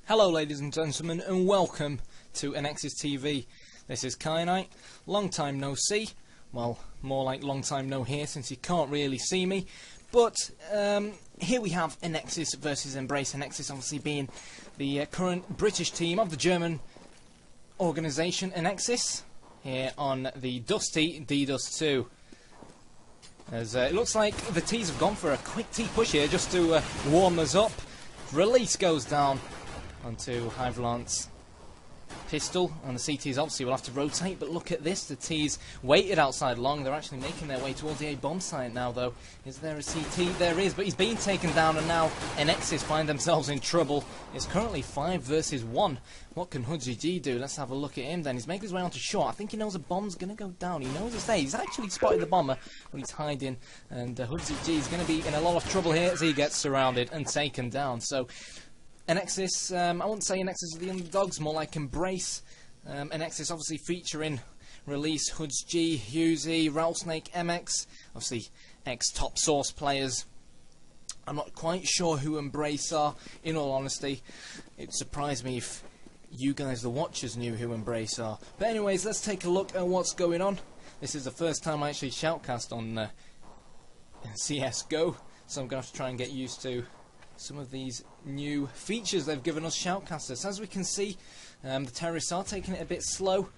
Hello ladies and gentlemen, and welcome to ANEXIS TV. This is Knight. Long time no see. Well, more like long time no hear, since you can't really see me. But here we have ANEXIS versus Embrace. ANEXIS obviously being the current British team of the German organisation ANEXIS, here on the dusty dust2. As it looks like the T's have gone for a quick T push here just to warm us up. Release goes down onto Havilland's pistol, and the CTs obviously will have to rotate, but look at this, the T's waited outside long. They're actually making their way towards the A-bomb site now though. Is there a CT? There is, but he's been taken down, and now ANEXIS find themselves in trouble. It's currently 5 versus 1. What can HudGG do? Let's have a look at him then. He's making his way onto short. I think he knows a bomb's going to go down. He knows it's there. He's actually spotted the bomber, but he's hiding, and HudGG is going to be in a lot of trouble here as he gets surrounded and taken down. So ANEXIS, I wouldn't say ANEXIS are the underdogs, more like Embrace. ANEXIS obviously featuring Release, HudGG, Husey, Rattlesnake, MX, obviously ex-top source players. I'm not quite sure who Embrace are, in all honesty. It'd surprise me if you guys, the watchers, knew who Embrace are. But anyways, let's take a look at what's going on. This is the first time I actually shoutcast on CSGO, so I'm going to have to try and get used to some of these new features they've given us shoutcasters. As we can see, the terrorists are taking it a bit slow.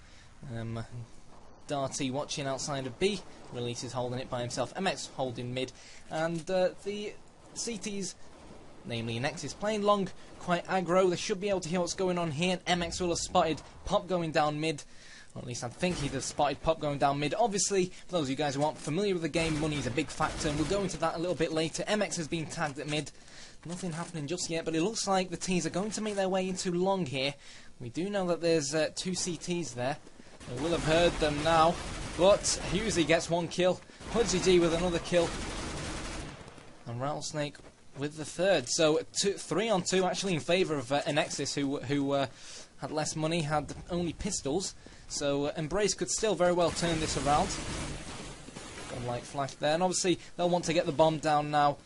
Darty watching outside of B, Release is holding it by himself, MX holding mid, and the CTs, namely ANEXIS, playing long, quite aggro. They should be able to hear what's going on here. MX will have spotted Pop going down mid, or at least I think he'd have spotted Pop going down mid. Obviously, for those of you guys who aren't familiar with the game, money is a big factor, and we'll go into that a little bit later. MX has been tagged at mid. Nothing happening just yet, but it looks like the T's are going to make their way into long here. We do know that there's 2 CTs there. We will have heard them now, but Husey gets 1 kill, HudGG with another kill, and Rattlesnake with the 3rd. So 3 on 2 actually in favour of ANEXIS, who had less money, had only pistols. So Embrace could still very well turn this around. Got a light flash there, and obviously they'll want to get the bomb down now,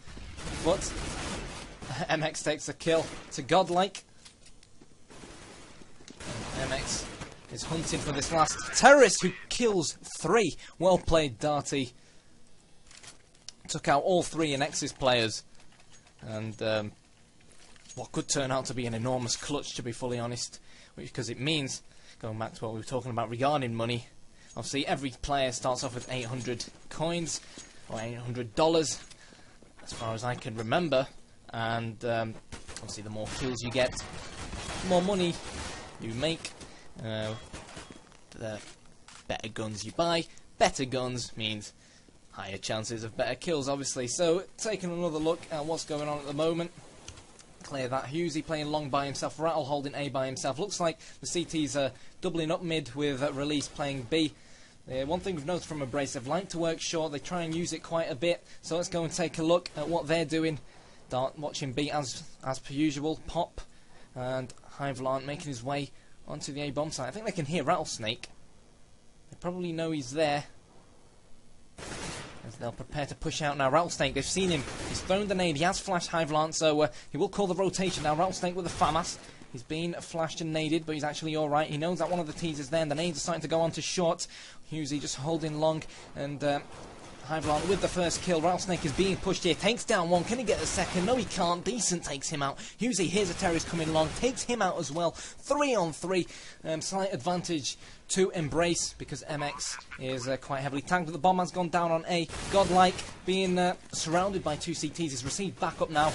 but MX takes a kill to Godlike. And MX is hunting for this last terrorist, who kills 3. Well played, Darty. Took out all 3 ANEXIS players. And what could turn out to be an enormous clutch, to be fully honest. Because it means, going back to what we were talking about regarding money, obviously every player starts off with 800 coins, or $800, as far as I can remember. And obviously the more kills you get, the more money you make, the better guns you buy. Better guns means higher chances of better kills, obviously. So taking another look at what's going on at the moment. Clear that. Husey playing long by himself, Rattle holding A by himself. Looks like the CTs are doubling up mid with Release playing B. One thing we've noticed from Embrace, they've liked to work short, they try and use it quite a bit. So let's go and take a look at what they're doing. Dart watching B as per usual. Pop and Havilland making his way onto the A-bomb site. I think they can hear Rattlesnake. They probably know he's there, as they'll prepare to push out now. Rattlesnake, they've seen him. He's thrown the nade. He has flashed Havilland, so he will call the rotation now. Rattlesnake with a FAMAS. He's been flashed and naded, but he's actually alright. He knows that one of the T's is there, and the nades are starting to go on to short. Husey just holding long, and Havilland with the first kill. Rattlesnake is being pushed here, takes down 1, can he get the second? No he can't, Decent takes him out. Husey, here's a terrorist coming long, takes him out as well. 3 on 3, slight advantage to Embrace, because MX is quite heavily tagged, but the bomb has gone down on A. Godlike, being surrounded by 2 CTs, is received back up now.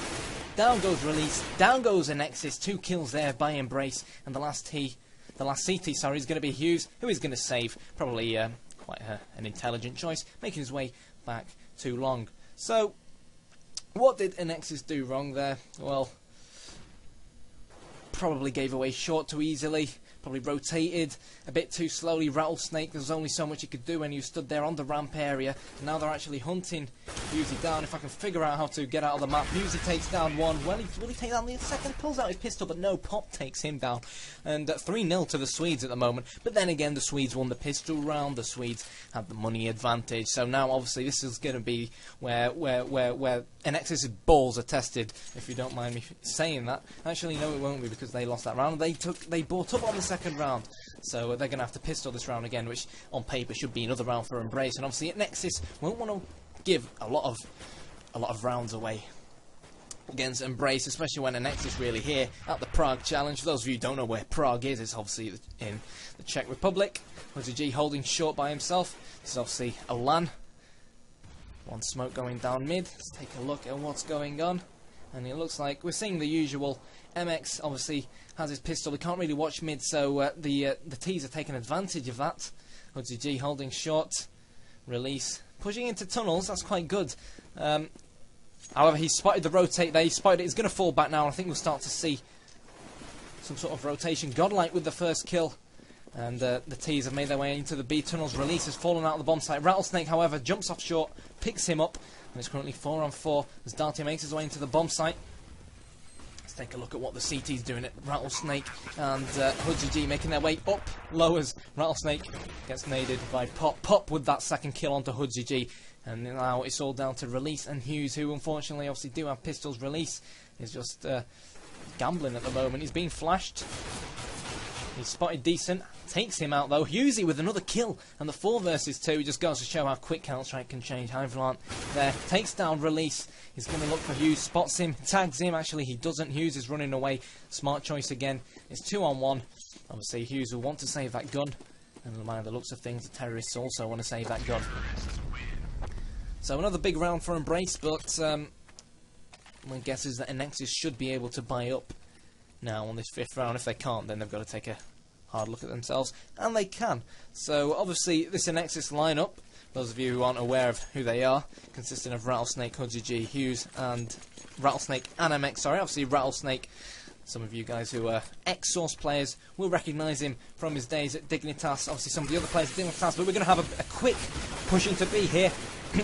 Down goes Release, down goes ANEXIS, 2 kills there by Embrace, and the last CT, sorry, is going to be Hughes, who is going to save, probably quite an intelligent choice, making his way back too long. So, what did ANEXIS do wrong there? Well, probably gave away short too easily. probably rotated a bit too slowly. Rattlesnake, there was only so much he could do when you stood there on the ramp area. And now they're actually hunting Husey down. If I can figure out how to get out of the map. Husey takes down one. Will he take down the second? Pulls out his pistol, but no, Pop takes him down. And 3-0 to the Swedes at the moment. But then again, the Swedes won the pistol round. The Swedes had the money advantage. So now, obviously, this is going to be where ANEXIS' balls are tested, if you don't mind me saying that. Actually, no, it won't be, because they lost that round. They bought up on the second round, so they're going to have to pistol this round again, which on paper should be another round for Embrace. And obviously, ANEXIS won't want to give a lot of rounds away against Embrace, especially when ANEXIS really here at the Prague Challenge. For those of you who don't know where Prague is, it's obviously in the Czech Republic. G holding short by himself. This is obviously a LAN. One smoke going down mid. Let's take a look at what's going on. And it looks like we're seeing the usual. MX obviously has his pistol. We can't really watch mid, so the T's are taking advantage of that. G holding short. Release. Pushing into tunnels. That's quite good. However, he spotted the rotate there. He spotted it. He's going to fall back now. I think we'll start to see some sort of rotation. Godlike with the first kill. And the T's have made their way into the B tunnels. Release has fallen out of the bomb site. Rattlesnake, however, jumps off short, picks him up, and it's currently 4-on-4 as Darty makes his way into the bomb site. Let's take a look at what the CT's doing at Rattlesnake, and G making their way up. Lowers. Rattlesnake gets naded by Pop. Pop with that second kill onto G. And now it's all down to Release and Hughes, who unfortunately obviously do have pistols. Release is just gambling at the moment. He's being flashed. He's spotted decent. Takes him out though. Husey with another kill. And the 4 versus 2 just goes to show how quick Counter-Strike can change. Hyvalant there. Takes down Release. He's going to look for Hughes. Spots him. Tags him. Actually, he doesn't. Hughes is running away. Smart choice again. It's 2-on-1. Obviously, Hughes will want to save that gun. And by the looks of things, the terrorists also want to save that gun. So another big round for Embrace. But my guess is that ANEXIS should be able to buy up now on this 5th round. If they can't, then they've got to take a hard look at themselves, and they can. So obviously this ANEXIS lineup, those of you who aren't aware of who they are, consisting of Rattlesnake, G, Hughes, and Rattlesnake and MX. Sorry, obviously Rattlesnake. Some of you guys who are ex-Source players will recognise him from his days at Dignitas. Obviously some of the other players at Dignitas, but we're going to have a quick push into B here.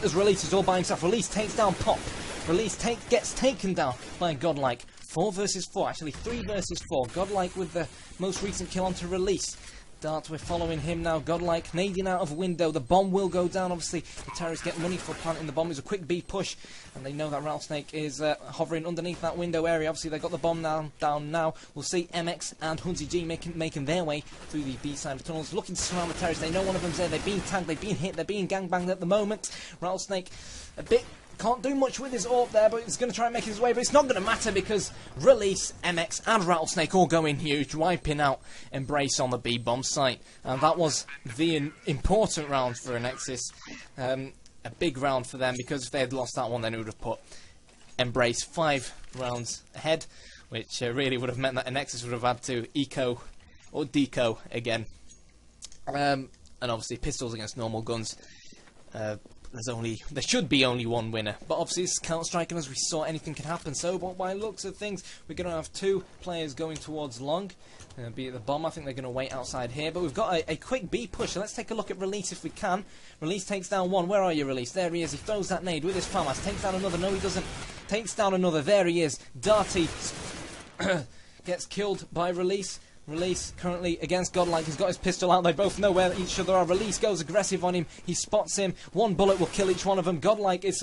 As Release is all by himself. Release takes down Pop. Release gets taken down by Godlike. 4 versus 4, actually 3 versus 4. Godlike with the most recent kill onto Release. Dart, we're following him now. Godlike nading out of window. The bomb will go down. Obviously, the terrorists get money for planting the bomb. It's a quick B push, and they know that Rattlesnake is hovering underneath that window area. Obviously, they got the bomb down now. We'll see MX and G making their way through the B side of tunnels, looking to surround the terrorists. They know one of them's there. They're being tagged. They've been hit. They're being gangbanged at the moment. Rattlesnake a bit. Can't do much with his AWP there, but he's going to try and make his way. But it's not going to matter because Release, MX and Rattlesnake all go in huge, wiping out Embrace on the B-bomb site. And that was the important round for ANEXIS. A big round for them, because if they had lost that one, then it would have put Embrace 5 rounds ahead, which really would have meant that ANEXIS would have had to eco or deco again. And obviously pistols against normal guns. There should be only one winner, but obviously it's Counter-Strike, and as we saw, anything can happen. So, but by looks of things, we're going to have 2 players going towards long, be it the bomb. I think they're going to wait outside here, but we've got a quick B push. So let's take a look at Release if we can. Release takes down one. Where are you, Release? There he is. He throws that nade with his FAMAS. Takes down another. No, he doesn't. Takes down another. There he is. Darty gets killed by Release. Release currently against Godlike. He's got his pistol out. They both know where each other are. Release goes aggressive on him. He spots him. One bullet will kill each one of them. Godlike, it's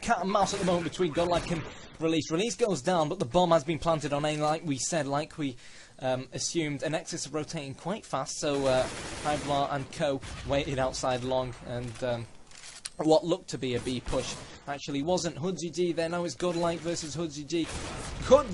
cat and mouse at the moment between Godlike and Release. Release goes down, but the bomb has been planted on A, like we said, like we assumed. ANEXIS are rotating quite fast, so Hyvlar and Co waited outside long, and what looked to be a B push actually wasn't. G there now. It's Godlike versus G.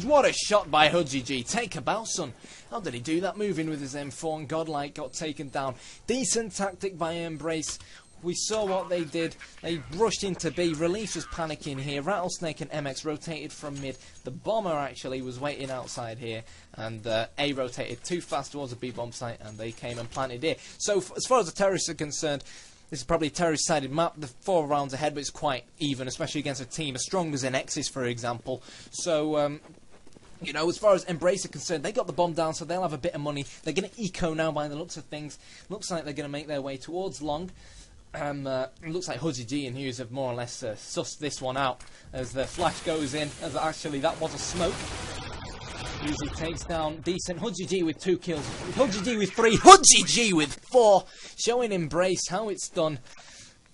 What a shot by G. Take a bow, son. How did he do that? Moving with his M4, and Godlike got taken down. Decent tactic by Embrace. We saw what they did. They rushed into B. Release was panicking here. Rattlesnake and MX rotated from mid. The bomber actually was waiting outside here, and A rotated too fast towards the B bomb site, and they came and planted here. So as far as the terrorists are concerned, this is probably a terrorist-sided map. The 4 rounds ahead, but it's quite even, especially against a team as strong as ANEXIS, for example. So You know, as far as Embrace are concerned, they got the bomb down, so they'll have a bit of money. They're going to eco now by the looks of things. Looks like they're going to make their way towards long. It looks like Hudgy G and Hughes have more or less sussed this one out as the flash goes in. As actually that was a smoke. Hughes takes down decent Hudgy G with 2 kills. Hudgy G with 3. Hudgy G with 4. Showing Embrace how it's done.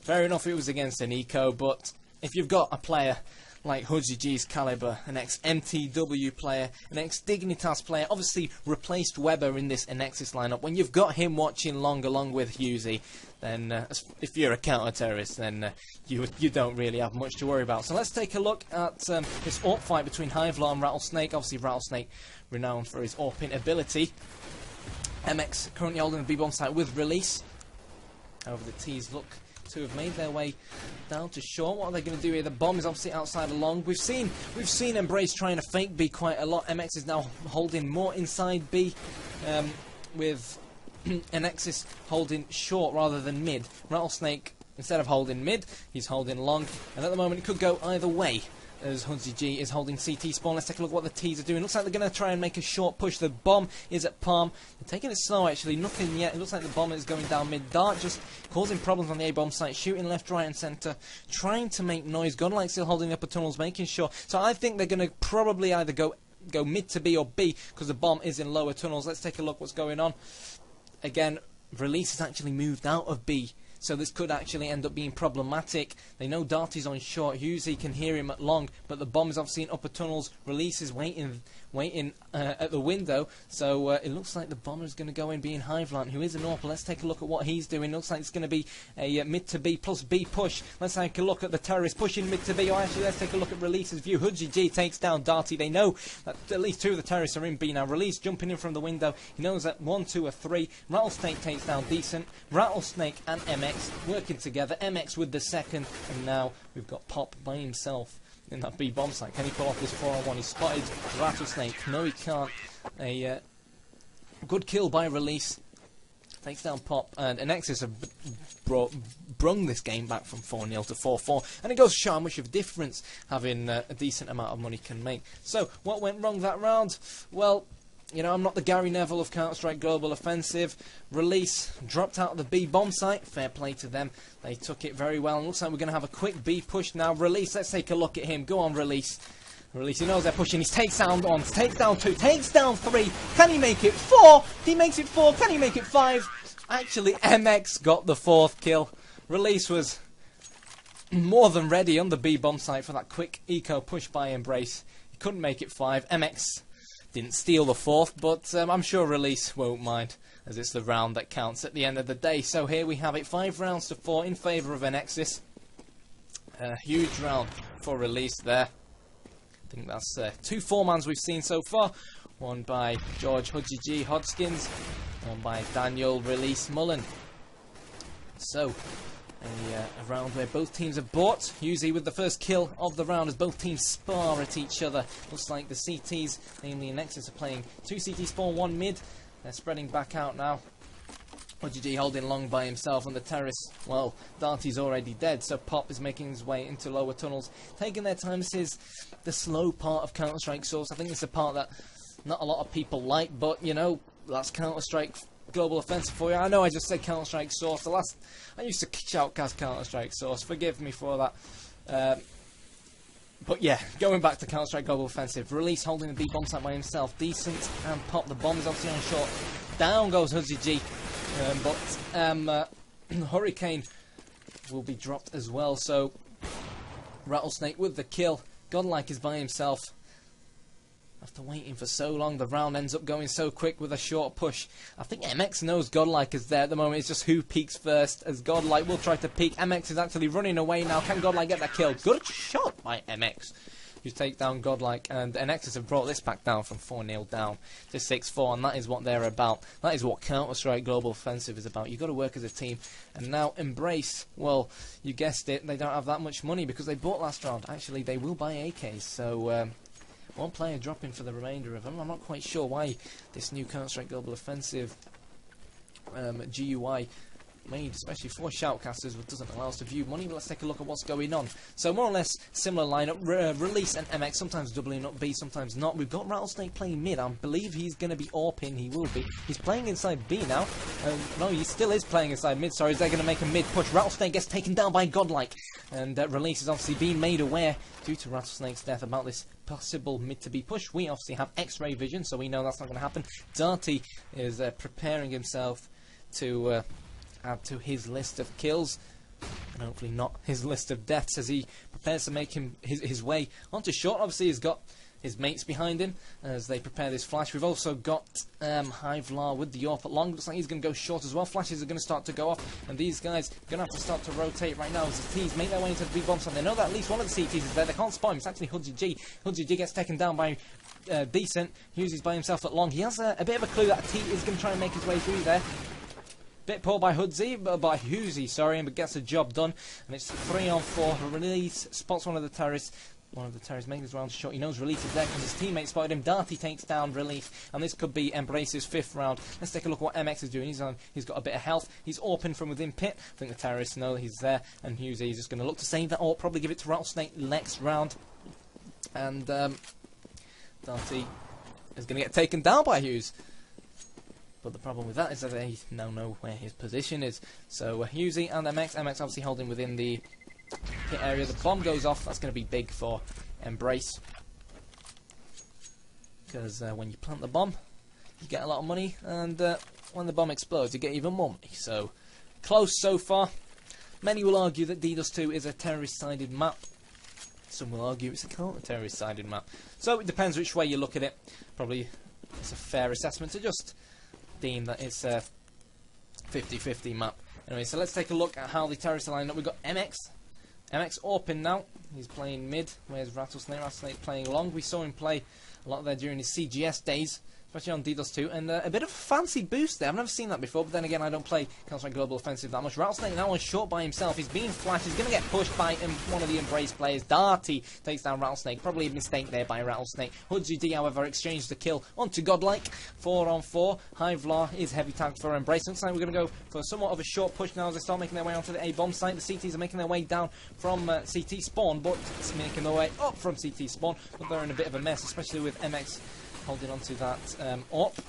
Fair enough, it was against an eco, but if you've got a player like Hudgy G's caliber, an ex-MTW player, an ex-Dignitas player, obviously replaced Weber in this ANEXIS lineup. When you've got him watching long along with Hughesy, then if you're a counter-terrorist, then you don't really have much to worry about. So let's take a look at this AWP fight between Hivelaw and Rattlesnake. Obviously Rattlesnake renowned for his AWPing ability. MX currently holding the B-bomb site with Release. Over the T's look to have made their way down to short. What are they going to do here? The bomb is obviously outside of long. We've seen Embrace trying to fake B quite a lot. MX is now holding more inside B, with ANEXIS holding short rather than mid. Rattlesnake, instead of holding mid, he's holding long, and at the moment it could go either way. As Hudgy G is holding CT spawn. Let's take a look at what the T's are doing. Looks like they're going to try and make a short push. The bomb is at Palm. They're taking it slow, actually. Nothing yet. It looks like the bomb is going down mid. Dart just causing problems on the A-bomb site. Shooting left, right, and centre. Trying to make noise. Godlike still holding upper tunnels, making sure. So I think they're going to probably either go mid to B or B, because the bomb is in lower tunnels. Let's take a look what's going on. Again, Release has actually moved out of B. So this could actually end up being problematic. They know Darty's on short. Hughesy can hear him at long, but the bomb is obviously in upper tunnels. Release is waiting at the window. So it looks like the bomber is going to go in being Hivelaw, who is an AWP. Let's take a look at what he's doing. Looks like it's going to be a mid to B plus B push. Let's take a look at the terrorist pushing mid to B. Or actually, let's take a look at Release's view. Hudgy G takes down Darty. They know that at least 2 of the terrorists are in B now. Release jumping in from the window. He knows that 1, 2, or 3. Rattlesnake takes down Decent. Rattlesnake and MX working together. MX with the second, and now we've got Pop by himself in that B bomb site. Can he pull off this 4-on-1? He spotted Rattlesnake. No, he can't. A good kill by Release. Takes down Pop, and ANEXIS have brung this game back from 4-0 to 4-4, and it goes to show how much of a difference having a decent amount of money can make. So, what went wrong that round? Well, you know, I'm not the Gary Neville of Counter-Strike Global Offensive. Release dropped out of the B bomb site. Fair play to them. They took it very well. And looks like we're going to have a quick B push now. Release, let's take a look at him. Go on, Release. Release, he knows they're pushing. He takes down 1, takes down 2, takes down 3. Can he make it 4? He makes it 4. Can he make it 5? Actually, MX got the 4th kill. Release was more than ready on the B bomb site for that quick eco push by Embrace. He couldn't make it 5. MX didn't steal the 4th, but I'm sure Release won't mind, as it's the round that counts at the end of the day. So here we have it, 5 rounds to 4 in favour of ANEXIS. A huge round for Release there. I think that's 2 4-mans we've seen so far. One by George Hudgy G Hodgkins, one by Daniel Release Mullen. So, a round where both teams have bought. Hughesy with the first kill of the round as both teams spar at each other. Looks like the CTs, namely ANEXIS, are playing 2 CT spawn, 1 mid. They're spreading back out now. Hudgy G holding long by himself, and the terrorists, well, Darty's already dead, so Pop is making his way into lower tunnels, taking their time. This is the slow part of Counter-Strike Source. I think it's a part that not a lot of people like, but, you know, that's Counter-Strike Global Offensive for you. I know I just said Counter-Strike Source. I used to shoutcast Counter-Strike Source. Forgive me for that. But yeah, going back to Counter-Strike Global Offensive. Release holding the B bomb site by himself. Decent and Pop. The bomb is obviously on short. Down goes Hudgy G. Hurricane will be dropped as well. So Rattlesnake with the kill. Godlike is by himself. After waiting for so long, the round ends up going so quick with a short push. I think MX knows Godlike is there at the moment. It's just who peeks first, as Godlike will try to peek. MX is actually running away now. Can Godlike get that kill? Good shot by MX. You take down Godlike, and ANEXIS have brought this back down from 4-0 down to 6-4, and that is what they're about. That is what Counter-Strike Global Offensive is about. You've got to work as a team. And now Embrace, well, you guessed it, they don't have that much money because they bought last round. Actually, they will buy AKs, so one player dropping for the remainder of them. I'm not quite sure why this new Counter-Strike Global Offensive GUI made especially for shoutcasters, but doesn't allow us to view money. But let's take a look at what's going on. So more or less similar lineup. Release and MX, sometimes doubling up B, sometimes not. We've got Rattlesnake playing mid. I believe he's going to be AWPing. He will be. He's playing inside B now. No, he still is playing inside mid. Sorry, they're going to make a mid push. Rattlesnake gets taken down by Godlike, and Release is obviously being made aware due to Rattlesnake's death about this possible mid to B push. We obviously have X-ray vision, so we know that's not going to happen. Darty is preparing himself to add to his list of kills, and hopefully not his list of deaths, as he prepares to make his way onto short. Obviously he's got his mates behind him as they prepare this flash. We've also got Hivlar with the AWP at long. Looks like he's going to go short as well. Flashes are going to start to go off, and these guys are going to have to start to rotate right now as the T's make their way into the B bomb site. They know that at least one of the CTs is there. They can't spot him. It's actually Hudgy G. Hudgy G gets taken down by Decent. Hughes is by himself at long. He has a bit of a clue that a T is going to try and make his way through there. Bit poor by Hughesy, sorry, but gets the job done. And it's 3 on 4. Release spots one of the terrorists. One of the terrorists making his round shot. He knows Release is there because his teammate spotted him. Darty takes down Release, and this could be Embrace's 5th round. Let's take a look at what MX is doing. He's got a bit of health. He's AWPing from within pit. I think the terrorists know he's there, and Hughesy is just going to look to save that AWP, probably give it to Rattlesnake next round. And Darty is going to get taken down by Hughes. But the problem with that is that they now know where his position is. So Hughesy and MX obviously holding within the hit area. The bomb goes off. That's going to be big for Embrace, because when you plant the bomb, you get a lot of money, and when the bomb explodes, you get even more money. So close so far. Many will argue that dust2 is a terrorist-sided map. Some will argue it's a counter-terrorist-sided map. So it depends which way you look at it. Probably it's a fair assessment to just deem that it's a 50-50 map. Anyway, so let's take a look at how the terrorists are lined up. We've got MX AWPing now. He's playing mid. Where's Rattlesnake? Rattlesnake playing long. We saw him play a lot there during his CGS days, especially on dust2, and a bit of a fancy boost there. I've never seen that before, but then again, I don't play Counter-Strike Global Offensive that much. Rattlesnake now on short by himself. He's being flashed. He's going to get pushed by one of the Embrace players. Darty takes down Rattlesnake. Probably a mistake there by Rattlesnake. Hudgy D, however, exchanged the kill onto Godlike. 4 on 4. Hivlar is heavy tagged for Embrace. Looks like we're going to go for somewhat of a short push now as they start making their way onto the A bomb site. The CTs are making their way down from CT spawn, but it's making their way up from CT spawn. But they're in a bit of a mess, especially with MX holding on to that AWP.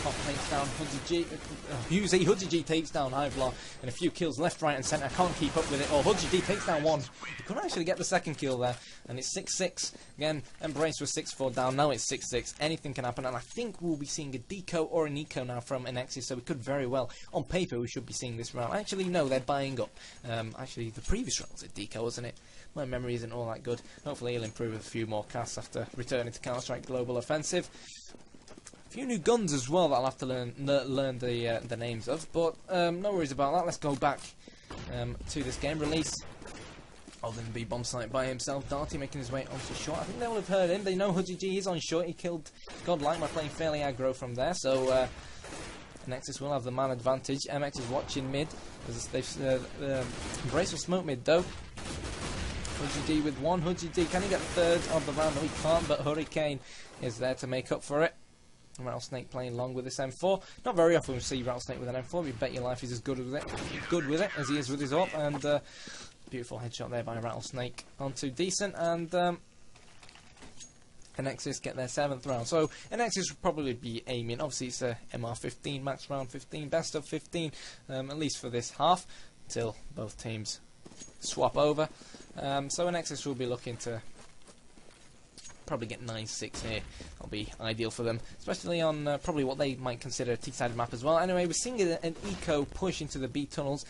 Pop takes down Hughesy. Hudgy G takes down Hivlar, and a few kills left, right and centre. Can't keep up with it. Oh, Hudgy D takes down one. He couldn't actually get the second kill there, and it's 6-6. Again, Embrace was 6-4 down. Now it's 6-6. Anything can happen, and I think we'll be seeing a deco or an eco now from ANEXIS, so we could very well, on paper, we should be seeing this round. Actually, no, they're buying up. Actually, the previous round was a deco, wasn't it? My memory isn't all that good. Hopefully he'll improve with a few more casts after returning to Counter-Strike Global Offensive. A few new guns as well that I'll have to learn the names of, but no worries about that. Let's go back to this game. Release holding the B bomb site by himself. Darty making his way onto short. I think they will have heard him. They know Hudgy G is on short. He killed Godlike by playing fairly aggro from there, so ANEXIS will have the man advantage. MX is watching mid. Embrace will smoke mid though. Hudgy D with one. Hudgy D, can he get the 3rd of the round? No, he can't, but Hurricane is there to make up for it. Rattlesnake playing long with this M4. Not very often we see Rattlesnake with an M4, but you bet your life he's as good with it as he is with his AWP. And beautiful headshot there by Rattlesnake onto Decent, and ANEXIS get their 7th round. So ANEXIS will probably be aiming, obviously it's a MR15, max round 15, best of 15, at least for this half, until both teams swap over. So ANEXIS will be looking to probably get 9-6 here. That'll be ideal for them, especially on probably what they might consider a T-sided map as well. Anyway, we're seeing an eco push into the B tunnels.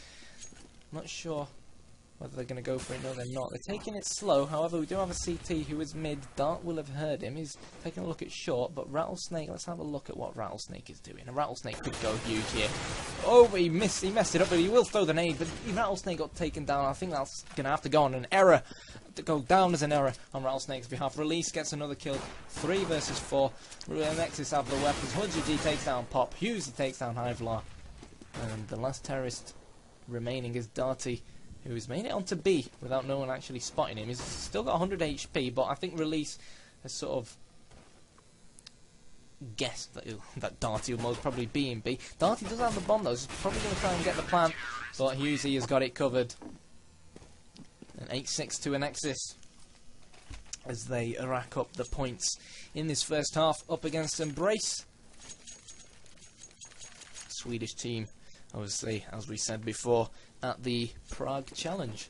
Not sure whether they're going to go for it. No, they're not. They're taking it slow. However, we do have a CT who is mid. Dart will have heard him. He's taking a look at short, but Rattlesnake, let's have a look at what Rattlesnake is doing. A Rattlesnake could go huge here. Oh, but he messed it up, but he will throw the nade. But Rattlesnake got taken down. I think that's going to have to go on an error. To go down as an error on Rattlesnake's behalf. Release gets another kill. 3 versus 4. ANEXIS have the weapons. Hudgy G takes down Pop. Hughesy takes down Hivlar. And the last terrorist remaining is Darty, who's made it onto B without no one actually spotting him. He's still got 100 HP, but I think Release has sort of guess that Darty will most probably be in B. Darty does have the bomb though, so he's probably going to try and get the plant, but Husey has got it covered. An 8-6 to ANEXIS as they rack up the points in this first half up against Embrace. Swedish team, obviously, as we said before, at the Prague Challenge.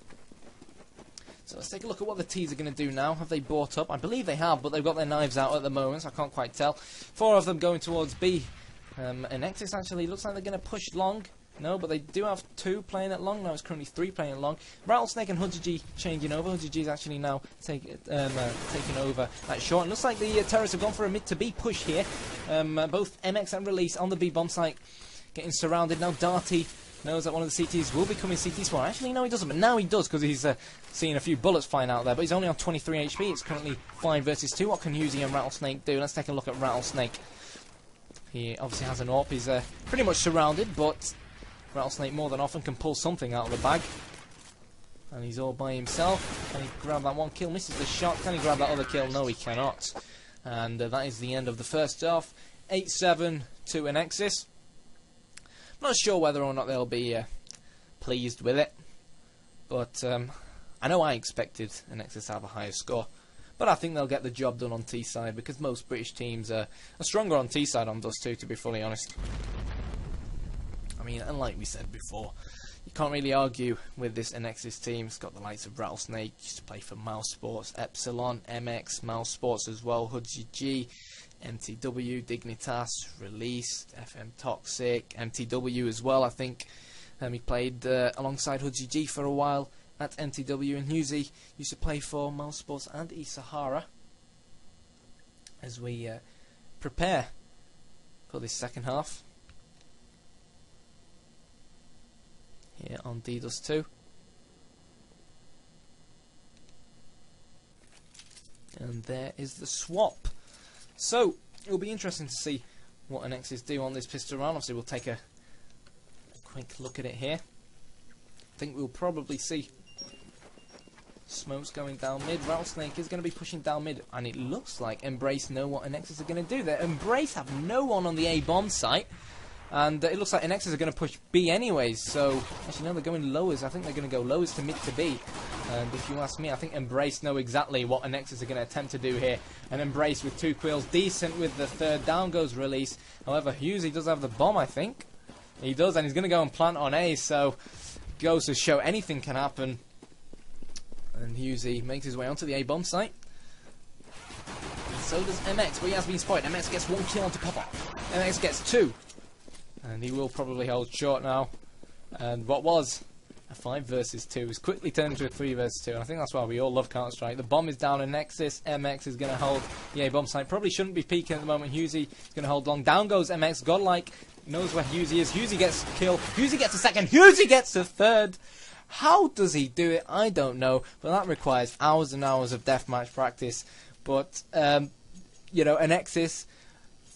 So let's take a look at what the T's are going to do now. Have they bought up? I believe they have, but they've got their knives out at the moment, so I can't quite tell. 4 of them going towards B. ANEXIS actually looks like they're going to push long. No, but they do have 2 playing at long. Now it's currently 3 playing at long. Rattlesnake and HudGG changing over. HudGG is actually now taking over at short. And looks like the terrorists have gone for a mid to B push here. Both MX and Release on the B bomb site getting surrounded. Now Darty knows that one of the CTs will be coming CT spawn. Actually, no, he doesn't, but now he does because he's seeing a few bullets flying out there. But he's only on 23 HP. It's currently 5 versus 2. What can Husey and Rattlesnake do? Let's take a look at Rattlesnake. He obviously has an AWP. He's pretty much surrounded, but Rattlesnake more than often can pull something out of the bag. And he's all by himself. Can he grab that one kill? Misses the shot. Can he grab that other kill? No, he cannot. And that is the end of the first half. 8-7 to ANEXIS. Not sure whether or not they'll be pleased with it, but I know I expected ANEXIS to have a higher score, but I think they'll get the job done on T-side because most British teams are stronger on T-side on dust2, to be fully honest. I mean, and like we said before, you can't really argue with this ANEXIS team. It's got the likes of Rattlesnake, used to play for Mouse Sports, Epsilon, MX, Mouse Sports as well, HudGG, MTW, Dignitas, Release, FM Toxic, MTW as well, I think. He played alongside HudGG for a while at MTW, and Husey used to play for Mouse Sports and eSahara. As we prepare for this second half here on dust2. And there is the swap. So, it'll be interesting to see what ANEXIS do on this pistol round. Obviously, we'll take a quick look at it here. I think we'll probably see smokes going down mid. Rattlesnake is going to be pushing down mid. And it looks like Embrace know what ANEXIS are going to do there. Embrace have no one on the A-bomb site. And it looks like ANEXIS are going to push B anyways. So, actually, no, they're going lowers. I think they're going to go lowers to mid to B. And if you ask me, I think Embrace know exactly what ANEXIS are going to attempt to do here. And Embrace with 2 quills, decent with the third. Down goes Release. However, Husey does have the bomb, I think. He does, and he's going to go and plant on A. So, goes to show anything can happen. And Husey makes his way onto the A bomb site. And so does MX, but he has been spotted. MX gets 1 kill onto Papa. MX gets 2. And he will probably hold short now. And what was a 5 versus 2 is quickly turned into a 3 versus 2. And I think that's why we all love Counter-Strike. The bomb is down in ANEXIS. MX is going to hold the A-bomb site. Probably shouldn't be peeking at the moment. Husey is going to hold long. Down goes MX. Godlike knows where Husey is. Husey gets a kill. Husey gets a second. Husey gets a third. How does he do it? I don't know. But that requires hours and hours of deathmatch practice. But, you know, ANEXIS,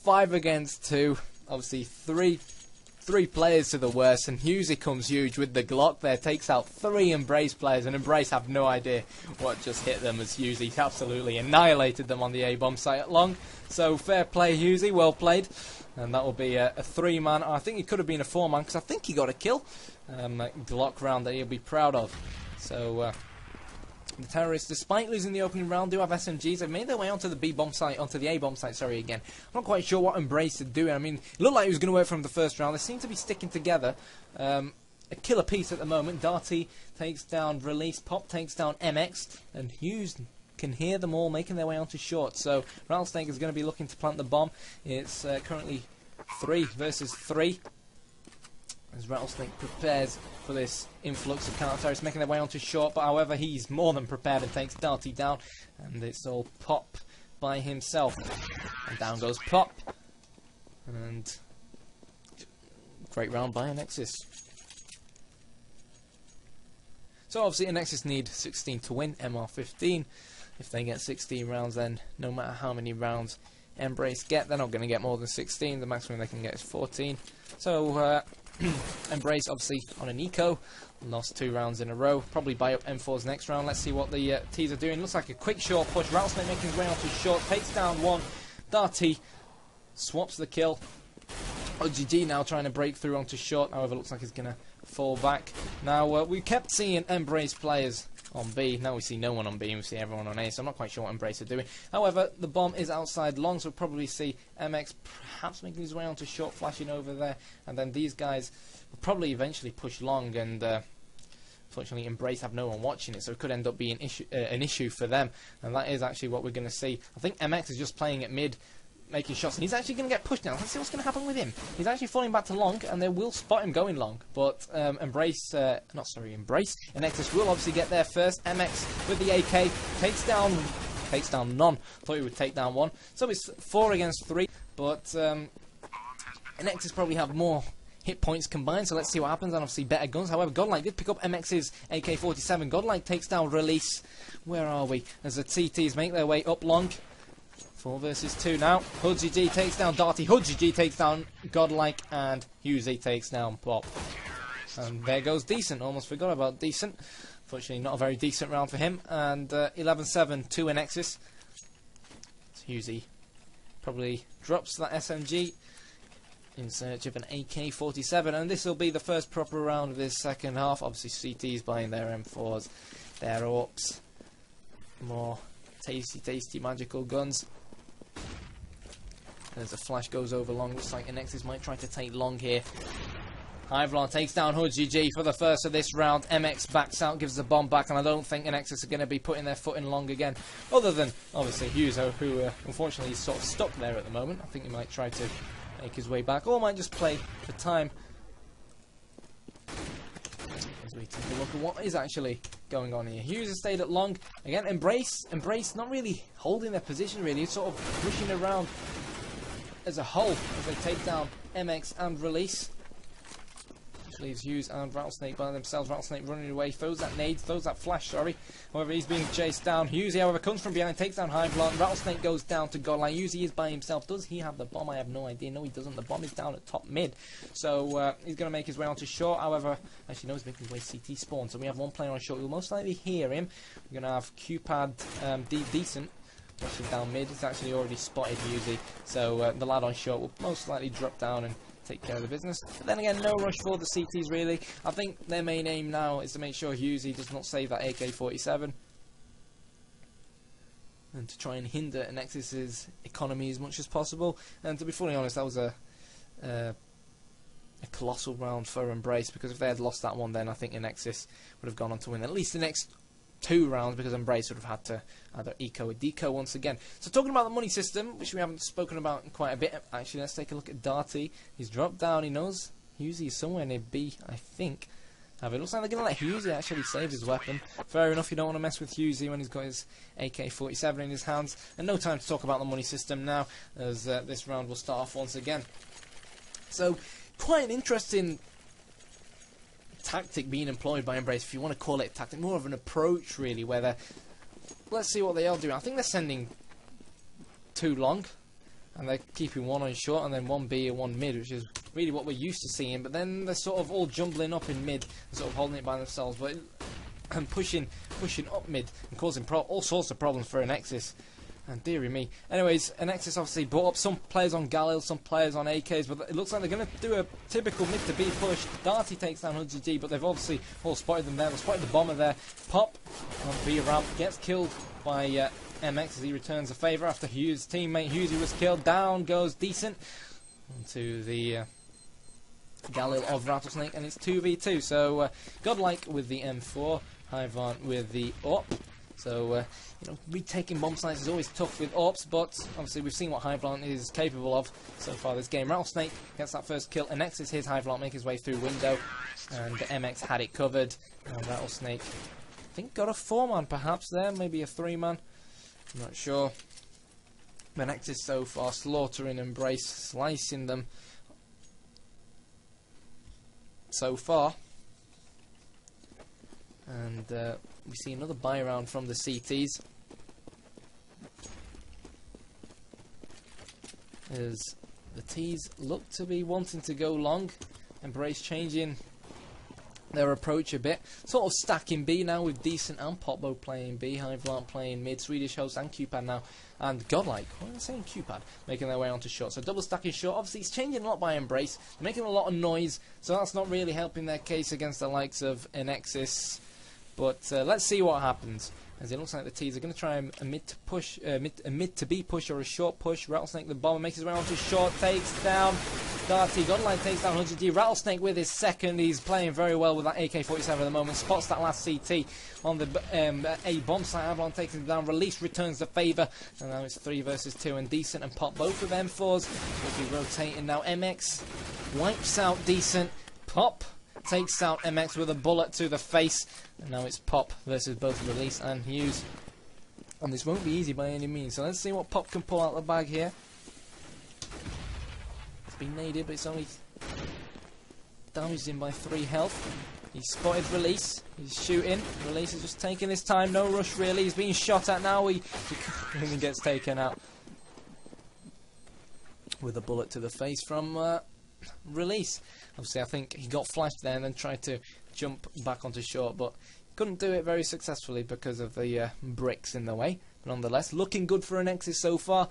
5 against 2. Obviously, three players to the worst, and Husey comes huge with the Glock there, takes out 3 Embrace players, and Embrace have no idea what just hit them as Husey absolutely annihilated them on the A-bomb site at long. So fair play Husey, well played, and that will be a 3-man. I think it could have been a 4-man because I think he got a kill. Glock round that he'll be proud of. So the terrorists, despite losing the opening round, do have SMGs. They've made their way onto the B-bomb site, onto the A-bomb site, sorry, again. I'm not quite sure what Embrace are doing. I mean, it looked like it was going to work from the first round. They seem to be sticking together. A killer piece at the moment. Darty takes down Release. Pop takes down MX. And Hughes can hear them all making their way onto short. So Rattlesnake is going to be looking to plant the bomb. It's currently 3 versus 3. As Rattlesnake prepares for this influx of counter-terrorists making their way onto short, but however he's more than prepared and takes Darty down, and it's all Pop by himself. And down goes Pop. And great round by ANEXIS. So obviously ANEXIS need 16 to win, MR 15. If they get 16 rounds, then no matter how many rounds Embrace get, they're not going to get more than 16. The maximum they can get is 14. So Embrace obviously on an eco, lost 2 rounds in a row, probably buy up M4's next round. Let's see what the T's are doing. Looks like a quick short push. Rattlesnake making his way onto short, takes down 1. Darty swaps the kill. OGG now trying to break through onto short, however looks like he's going to fall back. Now we kept seeing Embrace players on B, now we see no one on B and we see everyone on A, so I'm not quite sure what Embrace are doing. However, the bomb is outside long, so we'll probably see MX perhaps making his way onto short, flashing over there, and then these guys will probably eventually push long, and unfortunately Embrace have no one watching it, so it could end up being an issue for them, and that is actually what we're going to see. I think MX is just playing at mid, making shots, and he's actually going to get pushed now. Let's see what's going to happen with him. He's actually falling back to long, and they will spot him going long. But Embrace, ANEXIS will obviously get there first. MX with the AK takes down none. Thought he would take down one. So it's 4 against 3. But ANEXIS probably have more hit points combined, so let's see what happens, and obviously better guns. However, Godlike did pick up MX's AK-47. Godlike takes down Release. Where are we? As the TTs make their way up long. 4 versus 2 now. HudGG takes down Darty. HudGG takes down Godlike, and Husey takes down Pop. And there goes Decent. Almost forgot about Decent. Fortunately, not a very decent round for him. And 11-7 to ANEXIS. Husey probably drops that SMG in search of an AK-47, and this will be the first proper round of this second half. Obviously, CT's buying their M4s, their AWPs, more tasty magical guns. As a flash goes over long, looks like ANEXIS might try to take long here. Ivlon takes down HudGG for the first of this round. MX backs out, gives the bomb back, and I don't think ANEXIS are going to be putting their foot in long again. Other than, obviously, Huzo, who unfortunately is sort of stuck there at the moment. I think he might try to make his way back, or might just play for time. As we take a look at what is actually going on here. Hughes has stayed at long. Again, Embrace not really holding their position, really. It's sort of pushing around as a whole as they take down MX and Release. Which leaves Hughes and Rattlesnake by themselves. Rattlesnake running away, throws that nade, throws that flash, sorry. However, he's being chased down. Hughes, however, comes from behind, takes down Hivlon. Rattlesnake goes down to Godline. Hughes is by himself. Does he have the bomb? I have no idea. No, he doesn't. The bomb is down at top mid. So he's going to make his way onto short. However, actually, no, he's making his way CT spawn. So we have one player on short. You'll most likely hear him. We're going to have Cupad Decent. Actually down mid. He's actually already spotted Husey. So the lad on short will most likely drop down and take care of the business. But then again, no rush for the CTs really. I think their main aim now is to make sure Husey does not save that AK-47 and to try and hinder ANEXIS's economy as much as possible. And to be fully honest, that was a colossal round for Embrace, because if they had lost that one, then I think ANEXIS would have gone on to win at least the next 2 rounds, because Embrace would have had to either eco or deco once again. So talking about the money system, which we haven't spoken about in quite a bit, actually, let's take a look at Darty. He's dropped down, he knows Husey is somewhere near B, I think. However, it looks like they're going to let Husey actually save his weapon. Fair enough, you don't want to mess with Husey when he's got his AK-47 in his hands. And no time to talk about the money system now, as this round will start off once again. So, quite an interesting tactic being employed by Embrace, if you want to call it a tactic, more of an approach really, where they're, let's see what they are doing. I think they're sending 2 long, and they're keeping 1 on short, and then 1 B and 1 mid, which is really what we're used to seeing. But then they're sort of all jumbling up in mid, and sort of holding it by themselves, but and pushing up mid, and causing all sorts of problems for ANEXIS. And dearie me. Anyways, ANEXIS obviously brought up some players on Galil, some players on AKs, but it looks like they're going to do a typical mid to B push. Darty takes down HudGG, but they've obviously all spotted them there. They've spotted the bomber there. Pop on B ramp gets killed by MX as he returns a favour after Hughes' teammate Husey was killed. Down goes Decent onto the Galil of Rattlesnake, and it's 2v2. So Godlike with the M4, Hivant with the AWP. So, you know, retaking bomb sites is always tough with AWPs, but obviously we've seen what Hivlant is capable of so far this game. Rattlesnake gets that first kill. ANEXIS hears Hivlant make his way through window, and MX had it covered. And Rattlesnake, I think, got a 4-man perhaps there, maybe a 3-man. I'm not sure. ANEXIS so far slaughtering Embrace, slicing them so far. And we see another buy round from the CTs, as the T's look to be wanting to go long. Embrace changing their approach a bit. Sort of stacking B now with Decent and Popbo playing B, Hivelant playing mid, Swedish Host and Cupad now, and Godlike, what am I saying, Cupad, making their way onto short. So double stacking short. Obviously it's changing a lot by Embrace, they're making a lot of noise, so that's not really helping their case against the likes of ANEXIS. But let's see what happens. As it looks like the T's are going to try a mid to push, a mid to B push or a short push. Rattlesnake the bomber makes his way onto short, takes down Darty. Godline takes down 100G. Rattlesnake with his second. He's playing very well with that AK-47 at the moment. Spots that last CT on the A bomb site. Avalon takes him down. Release returns the favour. And now it's 3 versus 2. And Decent and Pop both with M4s. Will be rotating now. MX wipes out Decent. Pop takes out MX with a bullet to the face. And now it's Pop versus both Release and Hughes. And this won't be easy by any means. So let's see what Pop can pull out the bag here. It's been naded, but it's only damaged him by 3 health. He's spotted Release. He's shooting. Release is just taking his time. No rush really. He's being shot at now. He gets taken out with a bullet to the face from Release. Obviously I think he got flashed there and then tried to jump back onto short, but couldn't do it very successfully because of the bricks in the way. But nonetheless, looking good for ANEXIS so far.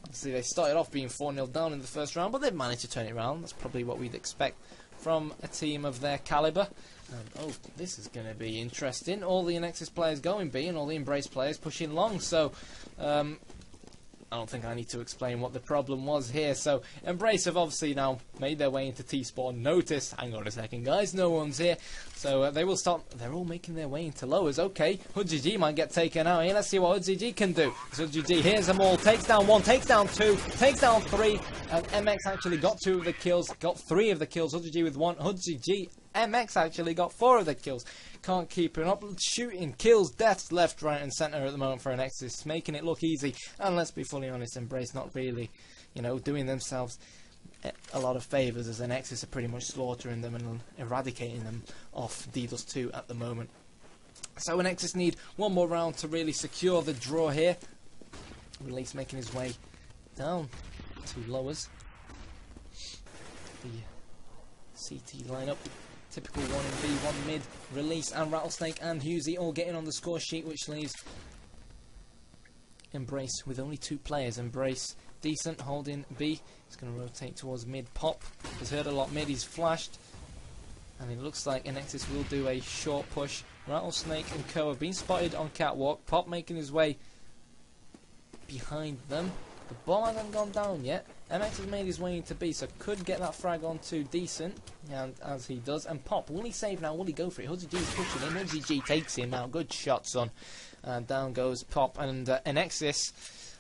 Obviously they started off being 4-0 down in the first round, but they've managed to turn it around. That's probably what we'd expect from a team of their calibre. Oh, this is going to be interesting. All the ANEXIS players going B and all the Embrace players pushing long, so I don't think I need to explain what the problem was here. So Embrace have obviously now made their way into T-spawn. Notice, hang on a second guys, no one's here. So they will start, they're all making their way into lowers. Okay, HudGG might get taken out here. Let's see what HudGG can do. HudGG hears them all, takes down 1, takes down 2, takes down 3. And MX actually got 2 of the kills, got 3 of the kills. HudGG with 1, HudGG, MX actually got 4 of the kills. Can't keep it up. Shooting, kills, deaths left, right and centre at the moment for ANEXIS, making it look easy. And let's be fully honest, Embrace not really, you know, doing themselves a lot of favours, as ANEXIS are pretty much slaughtering them and eradicating them off dust2 at the moment. So ANEXIS need one more round to really secure the draw here. Release making his way down to lowers. The CT lineup. Typical 1 in B, 1 mid, Release and Rattlesnake and Hughesy all getting on the score sheet, which leaves Embrace with only 2 players. Embrace Decent holding B. He's going to rotate towards mid. Pop has heard a lot mid, he's flashed. And it looks like ANEXIS will do a short push. Rattlesnake and Co have been spotted on catwalk. Pop making his way behind them. The ball hasn't gone down yet. MX has made his way into B, so could get that frag onto Decent, and as he does. And Pop, will he save now? Will he go for it? HudGG is pushing him. HudGG takes him now. Good shot, son. And down goes Pop. And ANEXIS,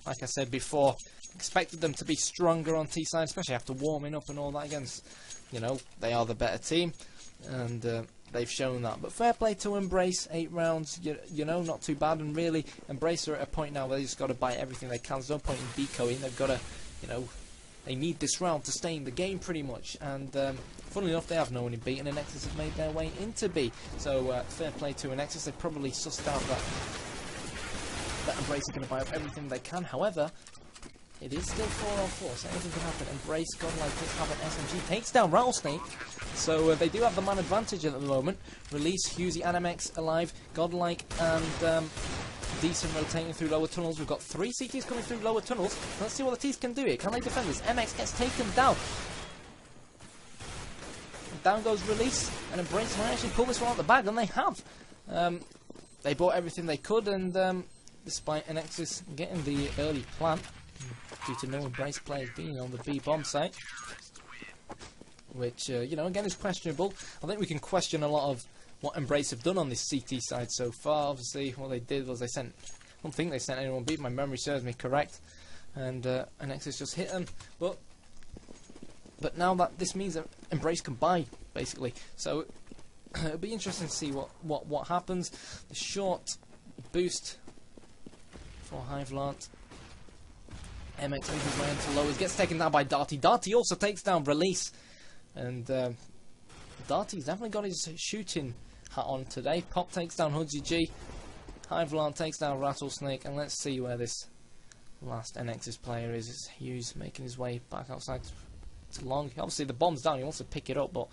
like I said before, expected them to be stronger on T side, especially after warming up and all that against, you know, they are the better team. And they've shown that. But fair play to Embrace, 8 rounds, you know, not too bad. And really, Embrace are at a point now where they just got to bite everything they can. There's no point in decoying. They've got to, you know, they need this round to stay in the game pretty much. And funnily enough, they have no one in B, and ANEXIS have made their way into B. So fair play to ANEXIS. They've probably sussed out that Embrace are going to buy up everything they can. However, it is still 4-on-4, so anything can happen. Embrace, Godlike, does have an SMG, takes down Rattlesnake. So they do have the man advantage at the moment. Release, Hughesy, and MX alive. Godlike and Decent rotating through lower tunnels. We've got 3 CTs coming through lower tunnels. Let's see what the T's can do here. Can they defend this? MX gets taken down. Down goes Release, and Embrace might actually pull this one out the bag, and they have. They bought everything they could, and despite ANEXIS getting the early plant, due to no Embrace players being on the B bomb site, which, you know, again is questionable. I think we can question a lot of what Embrace have done on this CT side so far. Obviously, what they did was they sent, I don't think they sent anyone B, if my memory serves me correct, and ANEXIS just hit them. But now that this means that Embrace can buy, basically. So it'll be interesting to see what happens. The short boost for Hivelant. MX makes his way into lowers, gets taken down by Darty. Darty also takes down Release. And Darty's definitely got his shooting hat on today. Pop takes down HudGG. Hivelant takes down Rattlesnake. And let's see where this last ANEXIS player is. It's Hughes making his way back outside to long. Obviously the bomb's down, he wants to pick it up, but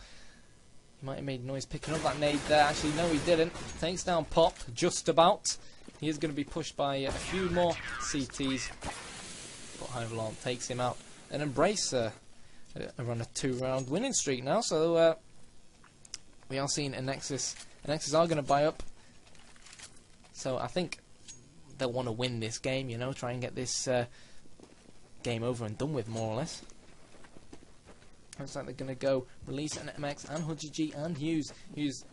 He might have made noise picking up that nade there. Actually, no, he didn't. Takes down Pop, just about. He is going to be pushed by a few more CTs. But Hyvalon takes him out. And Embrace are on a 2-round winning streak now. So we are seeing ANEXIS. ANEXIS are going to buy up. So I think they'll want to win this game, you know, try and get this game over and done with, more or less. Looks like they're going to go Release and MX and Hudgy and Hughes. Hughes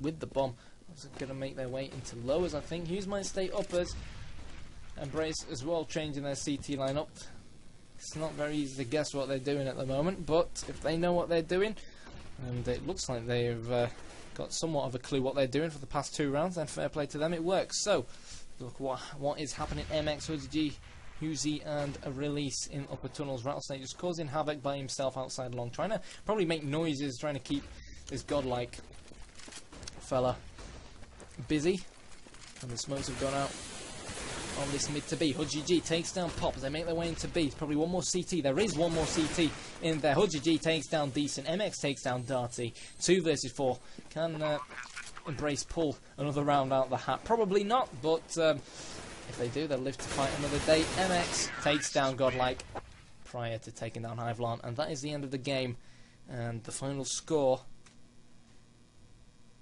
with the bomb. Going to make their way into lowers, I think. Hughes might stay uppers. Embrace as well, changing their CT lineup. It's not very easy to guess what they're doing at the moment, but if they know what they're doing, and it looks like they've got somewhat of a clue what they're doing for the past 2 rounds, then fair play to them, it works. So, look what is happening. MX, Hudgy, Hughesy and a Release in upper tunnels. Rattlesnake just causing havoc by himself outside long, trying to probably make noises, trying to keep this godlike fella busy. And the smokes have gone out on this mid to B. Hudgy takes down Pop as they make their way into B. Probably one more CT. There is one more CT in there. Hudgy takes down Decent. MX takes down Darty. 2 versus 4. Can Embrace pull another round out the hat? Probably not, but if they do, they'll live to fight another day. MX takes down Godlike prior to taking down Hyvalon, and that is the end of the game. And the final score,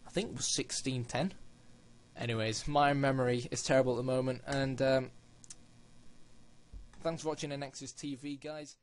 I think, was 16-10. Anyways, my memory is terrible at the moment, and thanks for watching ANEXIS TV, guys.